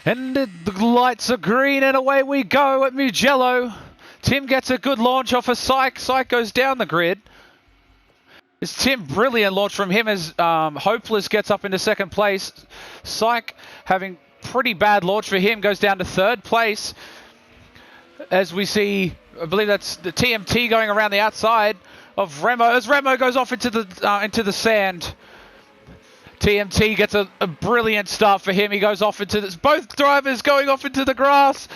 And the lights are green and away we go at Mugello. Tim gets a good launch off of Syke. Syke goes down the grid. It's Tim, brilliant launch from him as Hopeless gets up into second place. Syke having pretty bad launch for him, goes down to third place. As we see, I believe that's the TMT going around the outside of Remo, as Remo goes off into the sand. TMT gets a brilliant start for him. He goes off into this. Both drivers going off into the grass.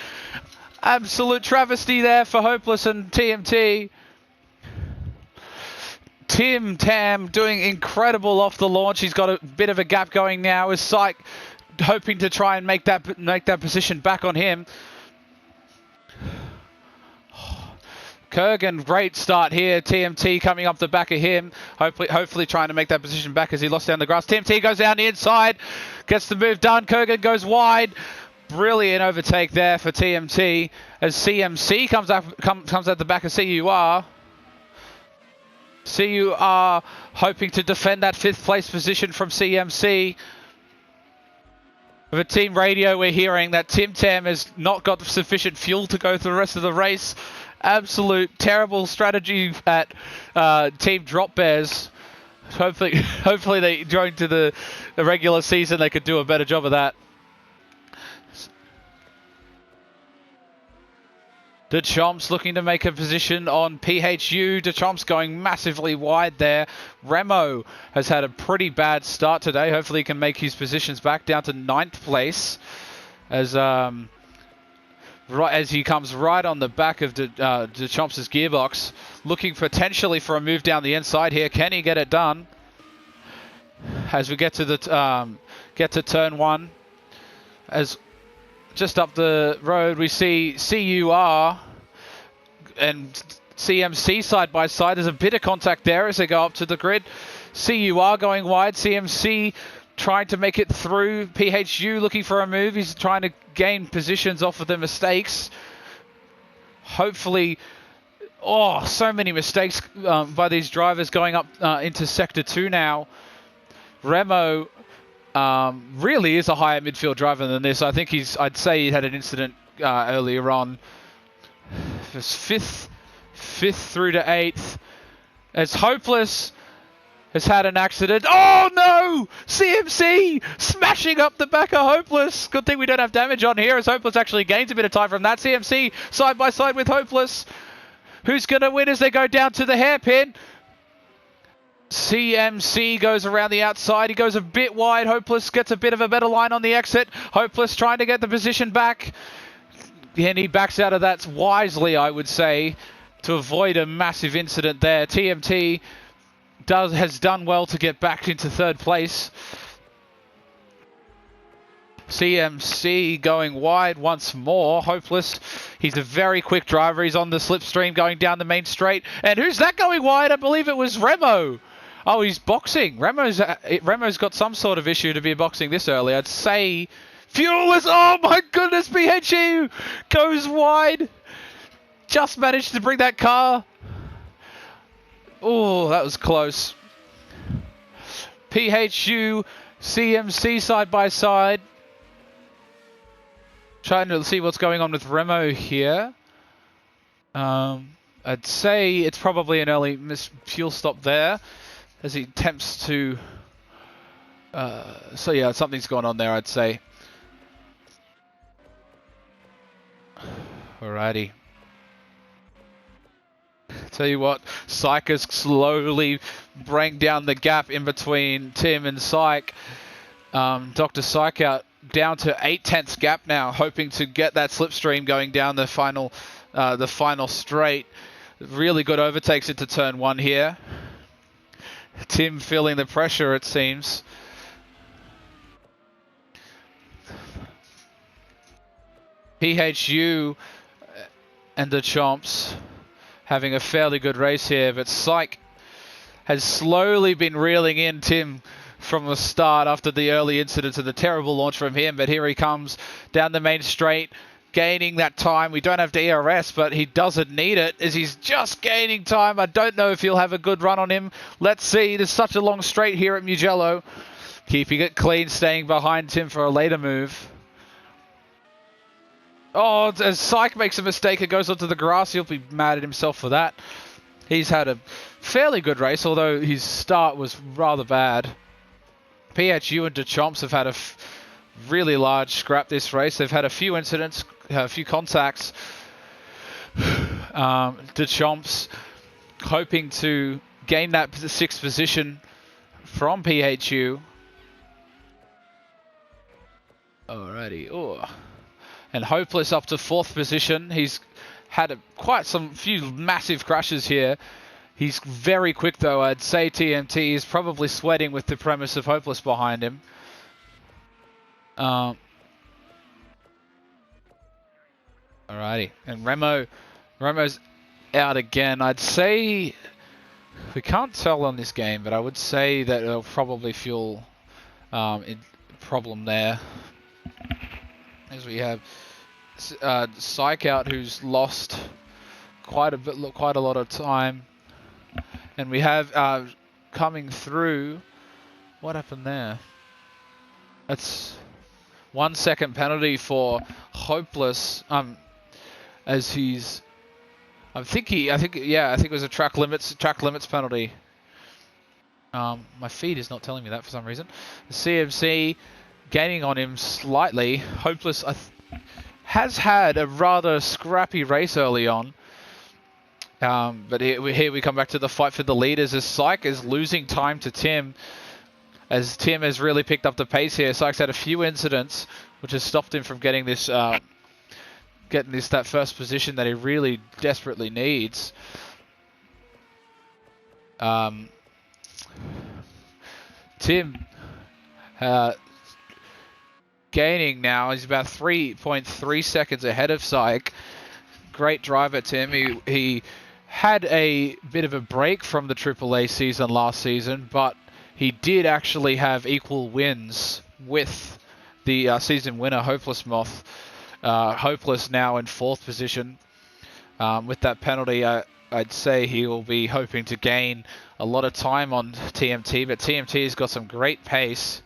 Absolute travesty there for Hopeless and TMT. Tim Tam doing incredible off the launch. He's got a bit of a gap going now. Is Syke hoping to try and make that position back on him. Kurgan, great start here. TMT coming up the back of him. Hopefully trying to make that position back as he lost down the grass. TMT goes down the inside. Gets the move done. Kurgan goes wide. Brilliant overtake there for TMT as CMC comes at the back of CUR. CUR hoping to defend that 5th place position from CMC. With a team radio, we're hearing that Tim Tam has not got sufficient fuel to go through the rest of the race. Absolute terrible strategy at Team Drop Bears. Hopefully they going to the regular season they could do a better job of that. Deschamps looking to make a position on PHU. Deschamps going massively wide there. Remo has had a pretty bad start today. Hopefully he can make his positions back down to 9th place as he comes right on the back of Deschamps' gearbox, looking potentially for a move down the inside here. Can he get it done? As we get to turn 1, as just up the road, we see CUR and CMC side by side. There's a bit of contact there as they go up to the grid. CUR going wide. CMC trying to make it through. PHU looking for a move. He's trying to gain positions off of the mistakes. Hopefully, so many mistakes by these drivers going up into Sector 2 now. Remo really is a higher midfield driver than this. I think I'd say he had an incident earlier on. It's fifth through to 8th. As Hopeless has had an accident. Oh no! CMC smashing up the back of Hopeless. Good thing we don't have damage on here as Hopeless actually gains a bit of time from that. CMC side by side with Hopeless. Who's going to win as they go down to the hairpin? CMC goes around the outside. He goes a bit wide. Hopeless gets a bit of a better line on the exit. Hopeless trying to get the position back. And he backs out of that wisely, I would say, to avoid a massive incident there. TMT has done well to get back into 3rd place. CMC going wide once more. Hopeless. He's a very quick driver. He's on the slipstream going down the main straight. And who's that going wide? I believe it was Remo. Oh, he's boxing. Remo's got some sort of issue to be boxing this early. I'd say fuel is... Oh my goodness, PHU goes wide. Just managed to bring that car. Oh, that was close. PHU, CMC side by side. Trying to see what's going on with Remo here. I'd say it's probably an early fuel stop there as he attempts to... so yeah, something's going on there, I'd say. Alrighty. Tell you what, Syke is slowly bringing down the gap in between Tim and Syke. Dr. Syke out down to 8/10ths gap now, hoping to get that slipstream going down the final straight. Really good overtakes into turn 1 here. Tim feeling the pressure, it seems. PHU and the Chomps having a fairly good race here, but Syke has slowly been reeling in Tim from the start after the early incidents and the terrible launch from him. But here he comes down the main straight, gaining that time. We don't have DRS, but he doesn't need it as he's just gaining time. I don't know if he'll have a good run on him. Let's see. There's such a long straight here at Mugello. Keeping it clean, staying behind Tim for a later move. Oh, as Syke makes a mistake and goes onto the grass, he'll be mad at himself for that. He's had a fairly good race, although his start was rather bad. PHU and Deschamps have had a really large scrap this race. They've had a few incidents, a few contacts. Deschamps hoping to gain that 6th position from PHU. Alrighty. Oh. And Hopeless up to 4th position. He's had few massive crashes here. He's very quick though. I'd say TMT is probably sweating with the premise of Hopeless behind him. Alrighty. And Remo's out again. I'd say we can't tell on this game, but I would say that it'll probably fuel problem there. As we have Syke out, who's lost quite a lot of time, and we have coming through. What happened there? That's 1 second penalty for Hopeless. As he's, I think it was a track limits penalty. My feed is not telling me that for some reason. The CMC gaining on him slightly. Hopeless has had a rather scrappy race early on. But here we come back to the fight for the leaders as Syke is losing time to Tim. As Tim has really picked up the pace here. Syke's had a few incidents which has stopped him from getting this that first position that he really desperately needs. Tim gaining now. He's about 3.3 seconds ahead of Syke. Great driver, Tim. He had a bit of a break from the AAA season last season, but he did actually have equal wins with the season winner, Hopeless Moth. Hopeless now in 4th position. With that penalty, I'd say he will be hoping to gain a lot of time on TMT, but TMT has got some great pace.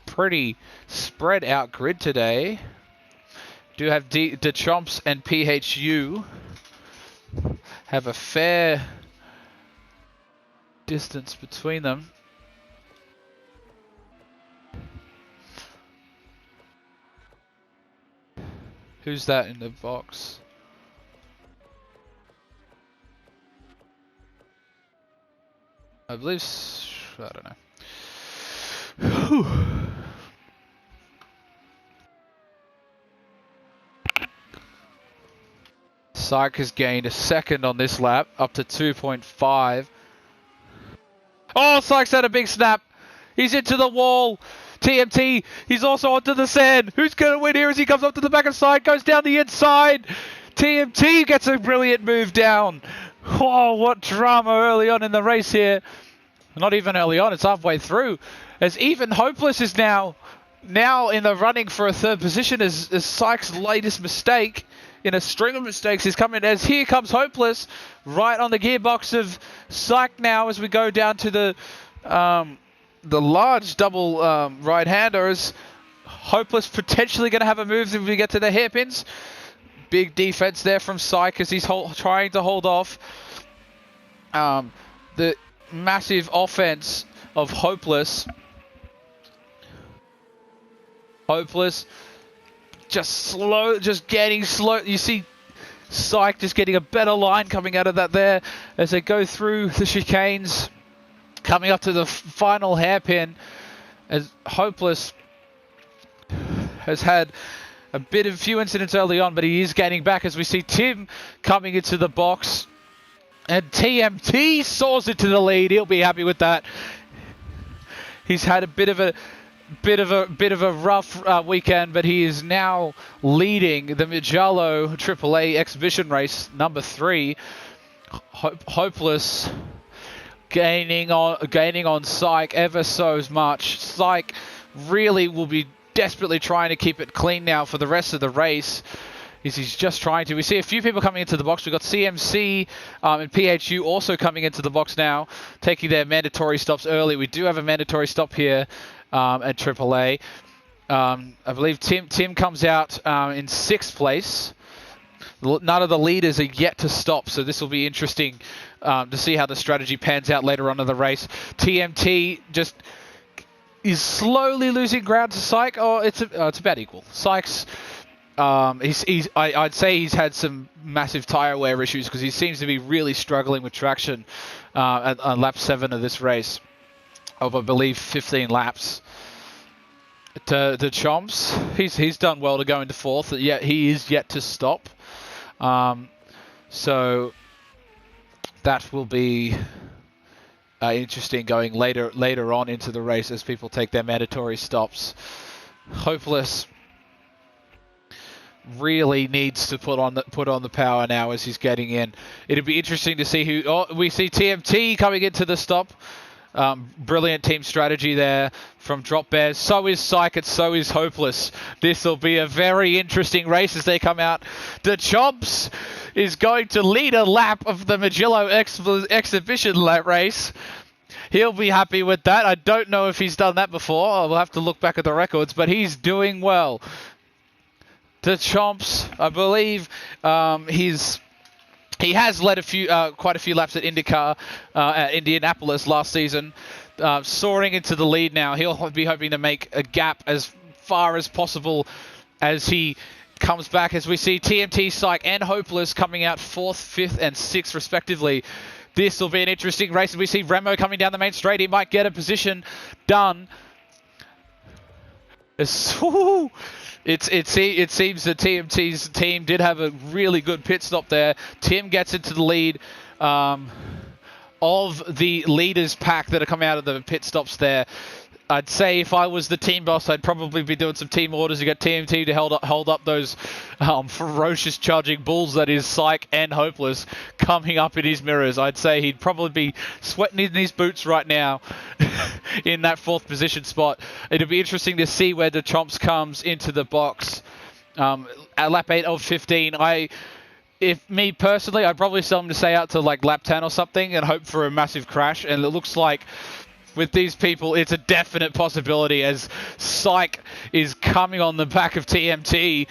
Pretty spread out grid today. Do have Deschamps and PHU have a fair distance between them. Who's that in the box? I believe, I don't know. Whew. Syke has gained a second on this lap, up to 2.5. Oh, Syke's had a big snap. He's into the wall. TMT, he's also onto the sand. Who's going to win here as he comes up to the back of Syke, goes down the inside. TMT gets a brilliant move down. Oh, what drama early on in the race here. Not even early on, it's halfway through. As even Hopeless is now in the running for a 3rd position as Syke's latest mistake in a string of mistakes is coming as here comes Hopeless right on the gearbox of Syke now as we go down to the large double right-hander. Is Hopeless potentially going to have a move if we get to the hairpins? Big defense there from Syke as he's trying to hold off the massive offense of Hopeless. Hopeless just getting slow. You see Syke just getting a better line coming out of that there as they go through the chicanes, coming up to the final hairpin as Hopeless has had a few incidents early on, but he is gaining back as we see Tim coming into the box and TMT soars into the lead. He'll be happy with that. He's had a bit of a rough weekend, but he is now leading the Mugello AAA exhibition race number 3. Hopeless gaining on Syke ever so much. Syke really will be desperately trying to keep it clean now for the rest of the race. He's just trying to. We see a few people coming into the box. We've got CMC and PHU also coming into the box now, taking their mandatory stops early. We do have a mandatory stop here at AAA. I believe Tim comes out in 6th place. None of the leaders are yet to stop, so this will be interesting to see how the strategy pans out later on in the race. TMT just is slowly losing ground to Syke. Oh, it's about equal. Syke's I'd say he's had some massive tyre wear issues because he seems to be really struggling with traction at lap 7 of this race of, I believe, 15 laps. The Chomps, he's done well to go into 4th, yet he is yet to stop. So that will be interesting going later on into the race as people take their mandatory stops. Hopeless really needs to put on the power now as he's getting in. It'd be interesting to see who. Oh, we see TMT coming into the stop. Brilliant team strategy there from Drop Bears. So is Syke and so is Hopeless. This will be a very interesting race as they come out. The Chomps is going to lead a lap of the Mugello exhibition lap race. He'll be happy with that. I don't know if he's done that before. We'll have to look back at the records, but he's doing well. The Chomps, I believe, he has led quite a few laps at IndyCar, at Indianapolis last season, soaring into the lead now. He'll be hoping to make a gap as far as possible as he comes back. As we see TMT, Syke, and Hopeless coming out 4th, 5th, and 6th respectively. This will be an interesting race. We see Remo coming down the main straight. He might get a position done. It seems that TMT's team did have a really good pit stop there. Tim gets into the lead of the leaders pack that are coming out of the pit stops there. I'd say if I was the team boss, I'd probably be doing some team orders to get TMT to hold up those ferocious charging bulls that is Syke and Hopeless coming up in his mirrors. I'd say he'd probably be sweating in his boots right now in that 4th position spot. It'll be interesting to see where the Chomps comes into the box at lap 8 of 15. If me personally, I'd probably sell him to stay out to like lap 10 or something and hope for a massive crash. And it looks like with these people, it's a definite possibility as Syke is coming on the back of TMT.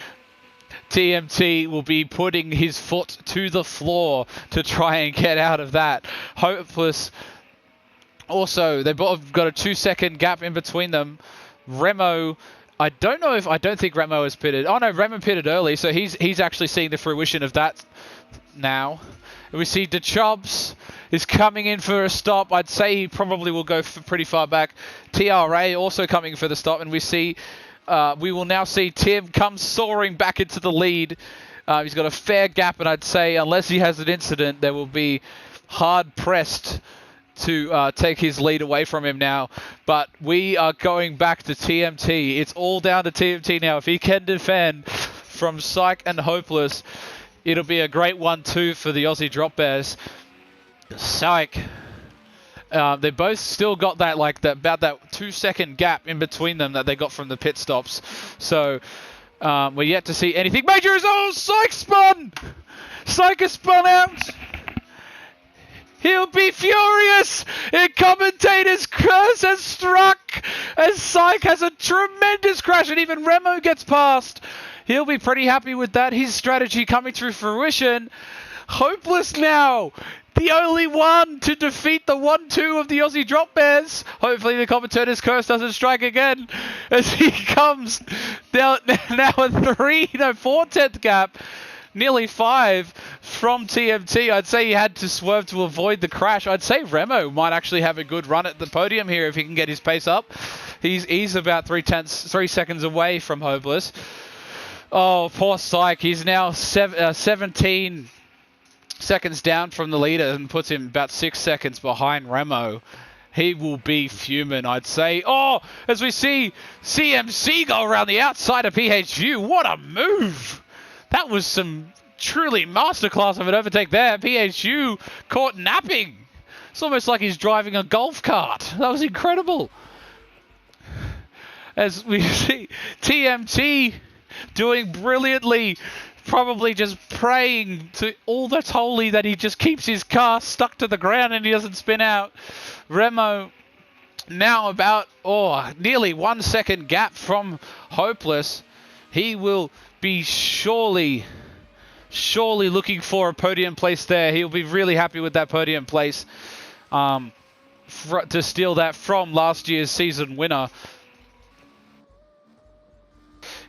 TMT will be putting his foot to the floor to try and get out of that. Hopeless. Also, they've both got a 2-second gap in between them. Remo, I don't think Remo has pitted. Oh no, Remo pitted early, so he's actually seeing the fruition of that now. And we see DeChubs is coming in for a stop. I'd say he probably will go pretty far back. TRA also coming for the stop, and we will now see Tim come soaring back into the lead. He's got a fair gap, and I'd say unless he has an incident, there will be hard pressed to take his lead away from him now. But we are going back to TMT. It's all down to TMT now. If he can defend from Syke and Hopeless, it'll be a great 1-2 for the Aussie Drop Bears. Syke, they both still got that about that 2-second gap in between them that they got from the pit stops. So we're yet to see anything major. Syke spun! Syke has spun out! He'll be furious! A commentator's curse has struck as Syke has a tremendous crash and even Remo gets past. He'll be pretty happy with that. His strategy coming to fruition. Hopeless now. The only one to defeat the 1-2 of the Aussie Drop Bears. Hopefully the commentator's curse doesn't strike again as he comes down now a 4/10 gap. Nearly 5 from TMT. I'd say he had to swerve to avoid the crash. I'd say Remo might actually have a good run at the podium here if he can get his pace up. He's about 3 seconds away from Hopeless. Oh, poor Syke. He's now 17 seconds down from the leader and puts him about 6 seconds behind Remo. He will be fuming, I'd say. Oh, as we see CMC go around the outside of PHU. What a move! That was some truly masterclass of an overtake there. PHU caught napping. It's almost like he's driving a golf cart. That was incredible. As we see TMT doing brilliantly probably just praying to all that's holy that he just keeps his car stuck to the ground and he doesn't spin out. Remo now about nearly 1 second gap from Hopeless. He will be surely looking for a podium place there. He'll be really happy with that podium place to steal that from last year's season winner.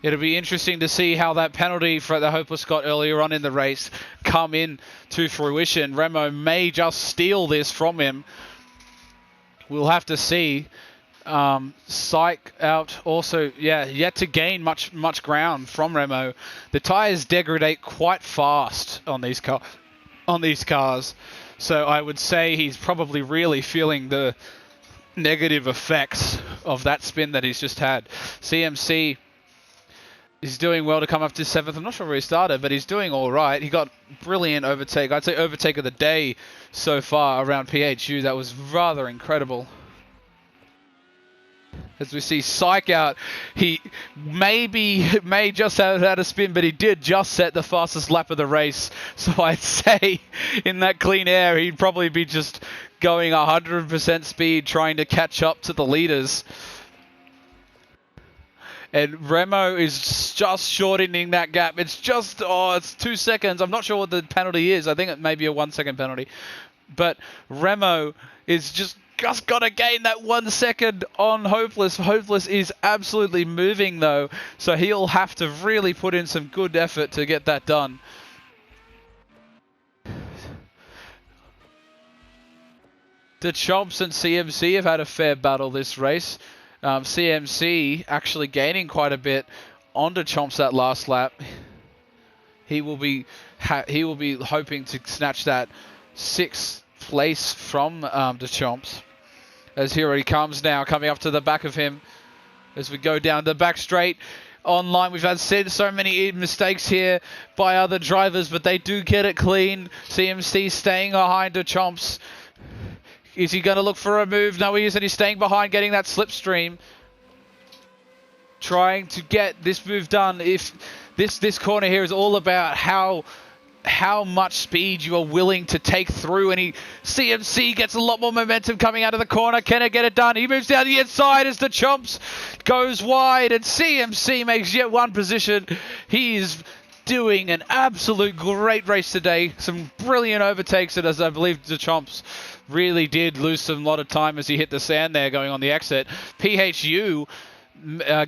It'll be interesting to see how that penalty for the Hopeless got earlier on in the race come in to fruition. Remo may just steal this from him. We'll have to see. Psych out also, yet to gain much ground from Remo. The tyres degrade quite fast on these cars. So I would say he's probably really feeling the negative effects of that spin that he's just had. CMC is doing well to come up to 7th. I'm not sure where he started, but he's doing all right. He got brilliant overtake. I'd say overtake of the day so far around PHU. That was rather incredible. As we see Psych out, he may just have had a spin, but he did just set the fastest lap of the race. So I'd say in that clean air, he'd probably be just going 100% speed, trying to catch up to the leaders. And Remo is just shortening that gap. It's just, it's 2 seconds. I'm not sure what the penalty is. I think it may be a 1 second penalty. But Remo is just got to gain that 1 second on Hopeless. Hopeless is absolutely moving though. So he'll have to really put in some good effort to get that done. The Chomps and CMC have had a fair battle this race. CMC actually gaining quite a bit onto Chomps that last lap. He will be hoping to snatch that 6th place from the Chomps. As here he comes now, coming up to the back of him. As we go down the back straight. Online, we've had so many mistakes here by other drivers, but they do get it clean. CMC staying behind the Chomps. Is he going to look for a move? No, he isn't. He's staying behind, getting that slipstream. Trying to get this move done. If this corner here is all about how much speed you are willing to take through. And CMC gets a lot more momentum coming out of the corner. Can it get it done? He moves down the inside as the Chomps goes wide. And CMC makes yet one position. He is doing an absolute great race today. Some brilliant overtakes. And as I believe the Chomps really did lose a lot of time as he hit the sand there going on the exit. PHU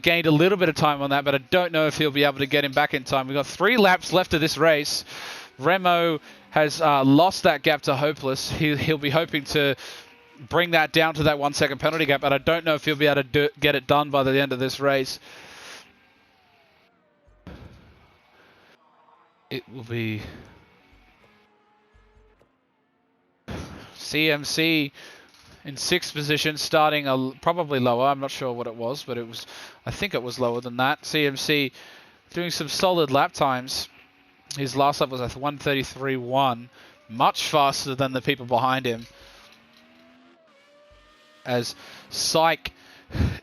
gained a little bit of time on that, but I don't know if he'll be able to get him back in time. We've got 3 laps left of this race. Remo has lost that gap to Hopeless. He'll be hoping to bring that down to that 1 second penalty gap, but I don't know if he'll be able to get it done by the end of this race. It will be CMC in 6th position, starting probably lower. I'm not sure what it was, but I think it was lower than that. CMC doing some solid lap times. His last lap was a 1:33.1, much faster than the people behind him. As Psych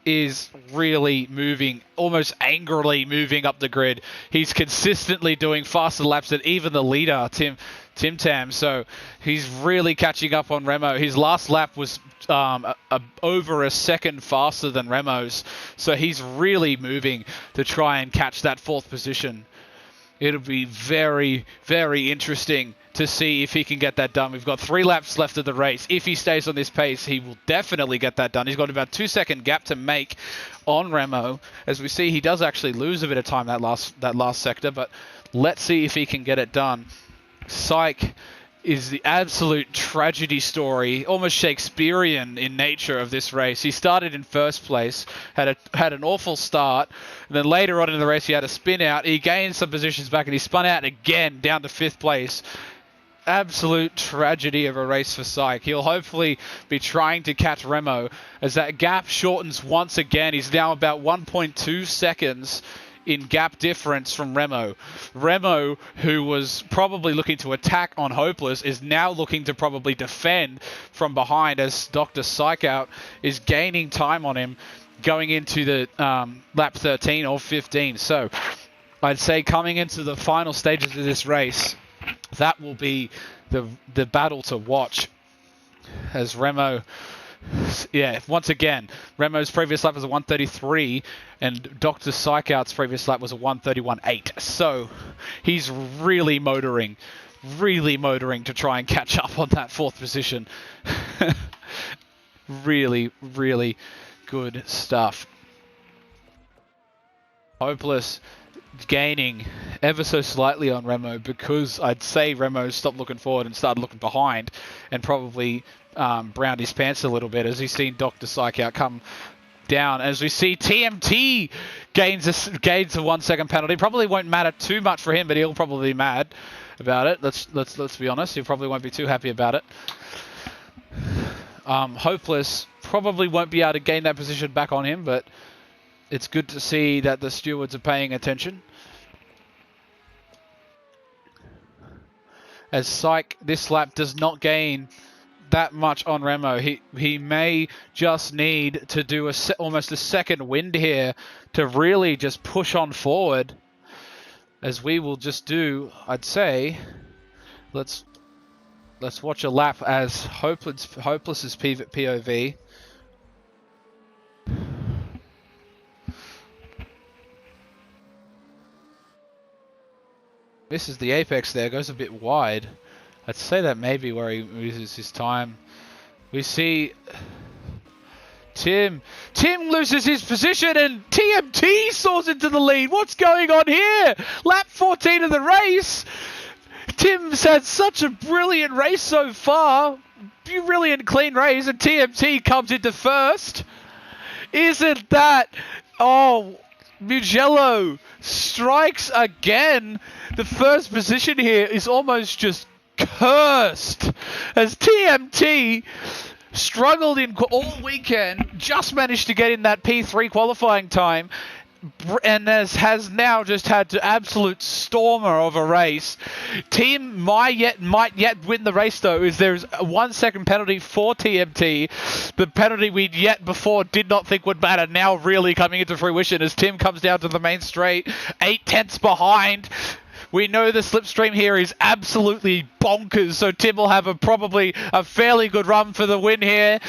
is really moving, almost angrily moving up the grid. He's consistently doing faster laps than even the leader, Tim Tam. So he's really catching up on Remo. His last lap was over a second faster than Remo's. So he's really moving to try and catch that 4th position. It'll be very, very interesting to see if he can get that done. We've got 3 laps left of the race. If he stays on this pace, he will definitely get that done. He's got about 2 second gap to make on Remo. As we see, he does actually lose a bit of time that last sector, but let's see if he can get it done. Psych is the absolute tragedy story, almost Shakespearean in nature of this race. He started in 1st place, had an awful start, and then later on in the race he had a spin out. He gained some positions back and he spun out again down to 5th place. Absolute tragedy of a race for Psych. He'll hopefully be trying to catch Remo as that gap shortens once again. He's now about 1.2 seconds in gap difference from Remo. Remo, who was probably looking to attack on Hopeless, is now looking to probably defend from behind as Dr. Psychout is gaining time on him going into the lap 13 or 15. So I'd say coming into the final stages of this race, that will be the battle to watch. As Remo, yeah, once again, Remo's previous lap was a 1:33, and Dr. Psychout's previous lap was a 1:31.8. So he's really motoring to try and catch up on that 4th position. Really, really good stuff. Hopeless gaining ever so slightly on Remo, because I'd say Remo stopped looking forward and started looking behind, and probably browned his pants a little bit as he's seen Dr. Psychout come down. As we see TMT gains a 1 second penalty. Probably won't matter too much for him, but he'll probably be mad about it. Let's be honest. He probably won't be too happy about it. Hopeless probably won't be able to gain that position back on him, but it's good to see that the stewards are paying attention. As Psych this lap does not gain that much on Remo. He may just need to do almost a second wind here to really just push on forward. As we will just do, I'd say, let's watch a lap as Hopeless's POV. This is the apex there, goes a bit wide. I'd say that may be where he loses his time. We see Tim loses his position and TMT soars into the lead. What's going on here? Lap 14 of the race. Tim's had such a brilliant race so far. Brilliant clean race, and TMT comes into first. Isn't that... Oh, Mugello strikes again. The first position here is almost just cursed, as TMT struggled in all weekend, just managed to get in that P3 qualifying time, and has now just had to absolute stormer of a race. Team might yet win the race though, as there's a 1 second penalty for TMT. The penalty we yet before did not think would matter, now really coming into fruition as Tim comes down to the main straight, 8/10 behind. We know the slipstream here is absolutely bonkers, so Tim will have probably a fairly good run for the win here.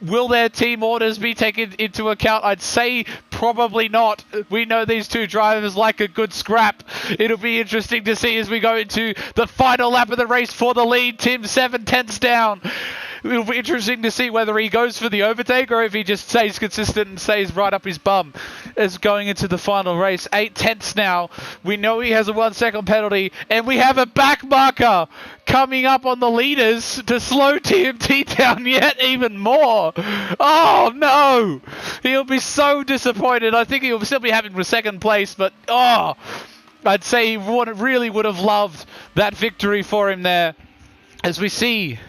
Will their team orders be taken into account? I'd say probably not. We know these two drivers like a good scrap. It'll be interesting to see as we go into the final lap of the race for the lead. Tim 7/10 down. It'll be interesting to see whether he goes for the overtake or if he just stays consistent and stays right up his bum as going into the final race. 8/10 now. We know he has a 1 second penalty, and we have a back marker coming up on the leaders to slow TMT down yet even more. Oh no! He'll be so disappointed. I think he'll still be having the second place, but I'd say he really would have loved that victory for him there. As we see,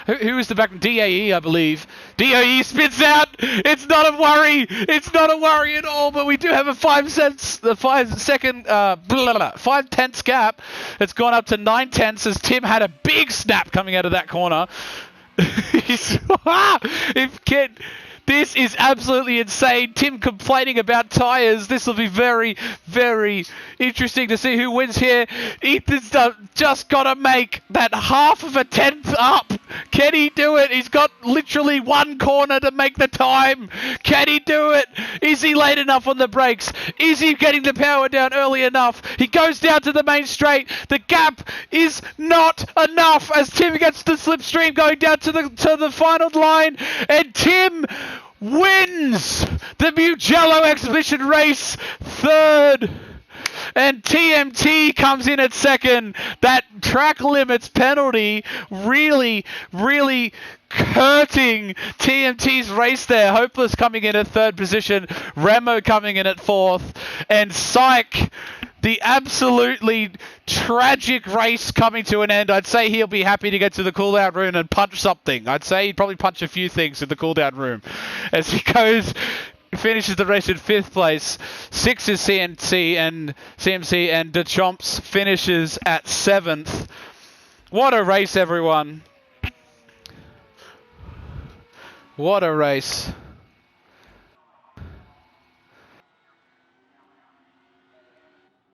who is the back? DAE, I believe. DAE spits out. It's not a worry. It's not a worry at all. But we do have a 5/10 gap. It's gone up to 9/10 as Tim had a big snap coming out of that corner. This is absolutely insane. Tim complaining about tyres. This will be very, very interesting to see who wins here. Ethan's just got to make that 1/10 up. Can he do it? He's got literally one corner to make the time. Can he do it? Is he late enough on the brakes? Is he getting the power down early enough? He goes down to the main straight. The gap is not enough as Tim gets the slipstream going down to the final line. And Tim wins the Mugello Exhibition race third. And TMT comes in at second. That track limits penalty really, really hurting TMT's race there. Hopeless coming in at third position. Remo coming in at fourth. And Psych, the absolutely tragic race coming to an end. I'd say he'll be happy to get to the cooldown room and punch something. I'd say he'd probably punch a few things in the cooldown room as he finishes the race in fifth place. Sixth is CMC and Deschamps finishes at seventh. What a race, everyone. What a race.